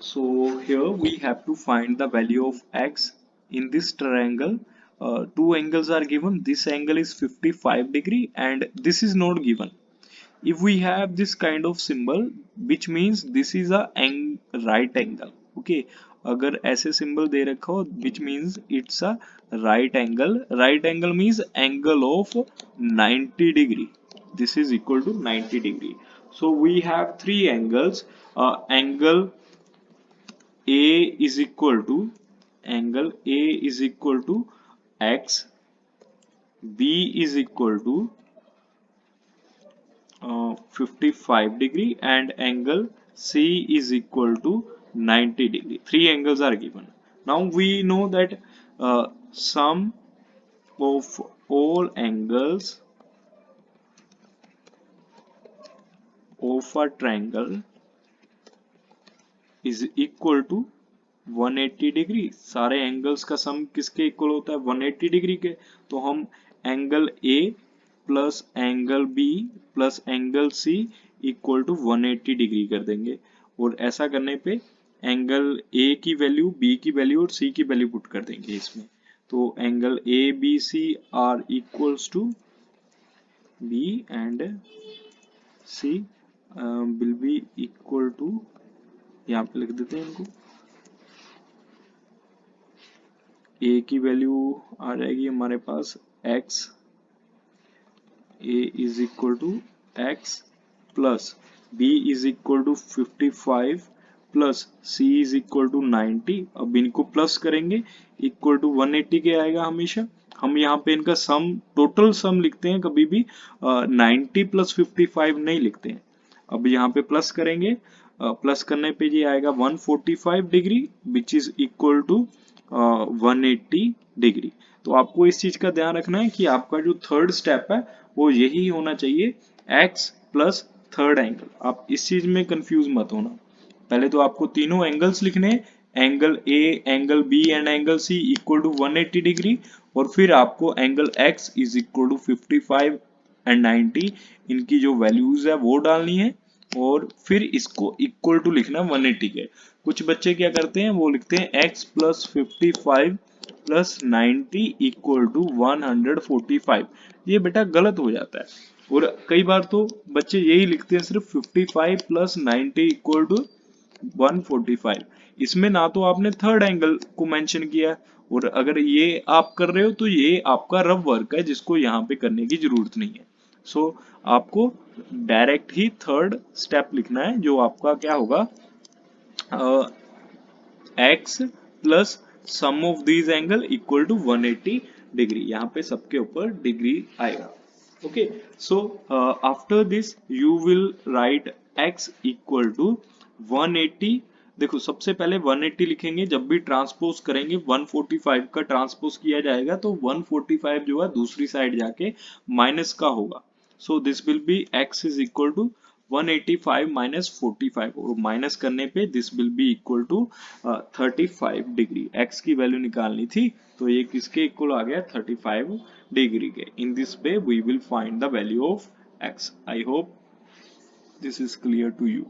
So here we have to find the value of x in this triangle. Two angles are given. This angle is 55 degree and this is not given. If we have this kind of symbol, which means this is a right angle. Okay, अगर ऐसे symbol दे रखा हो, which means it's a right angle. Right angle means angle of 90 degree. This is equal to 90 degree. So we have three angles. Angle A is equal to x, B is equal to 55 degree and angle C is equal to 90 degree. Three angles are given. Now we know that sum of all angles of a triangle is equal to 180 degree. सारे angles का सम किसके equal होता है? 180 degree के. तो हम angle A plus angle B plus angle C equal to 180 degree कर देंगे. और ऐसा करने पे एंगल ए की वैल्यू, बी की वैल्यू और सी की वैल्यू पुट कर देंगे इसमें. तो angle A B C are equals to B and C will be equal to, यहाँ पे लिख देते हैं इनको. ए की वैल्यू आ जाएगी हमारे पास x, a is equal to x plus b is equal to 55 plus c is equal to 90. अब इनको प्लस करेंगे इक्वल टू 180 के आएगा हमेशा. हम यहाँ पे इनका सम, टोटल सम लिखते हैं, कभी भी 90 प्लस 55 नहीं लिखते हैं. अब यहाँ पे प्लस करेंगे, प्लस करने पे ये आएगा 145 degree which is equal to 180 degree. तो आपको इस चीज का ध्यान रखना है कि आपका जो थर्ड स्टेप है वो यही होना चाहिए, x प्लस थर्ड एंगल. आप इस चीज में कंफ्यूज मत होना. पहले तो आपको तीनों एंगल्स लिखने हैं, angle A, angle B and angle C equal to 180 degree. और फिर आपको angle x is equal to 55 and 90, इनकी जो वैल्यूज है वो डालनी है और फिर इसको इक्वल टू लिखना 180 के. कुछ बच्चे क्या करते हैं, वो लिखते हैं x plus 55 plus 90 equal to 145. ये बेटा गलत हो जाता है. और कई बार तो बच्चे यही लिखते हैं सिर्फ 55 प्लस 90 इक्वल टू 145. इसमें ना तो आपने थर्ड एंगल को मेंशन किया, और अगर ये आप कर रहे हो तो ये आपका रफ वर्क है जिसको यहाँ पे करने की जरूरत नहीं है. सो आपको डायरेक्ट ही थर्ड स्टेप लिखना है, जो आपका क्या होगा, x plus sum of these angle equal to 180 degree. यहाँ पे सबके ऊपर डिग्री आएगा. Okay, so after this you will write x equal to 180. देखो सबसे पहले 180 लिखेंगे, जब भी ट्रांसपोज करेंगे 145 का ट्रांसपोज किया जाएगा तो 145 जो है दूसरी साइड जाके माइनस का होगा. So this will be x is equal to 185 minus 45, और माइनस करने पे this will be equal to 35 degree. x की वैल्यू निकालनी थी तो ये किसके इक्वल आ गया, 35 डिग्री के. In this way we will find the value of x. I hope this is clear to you.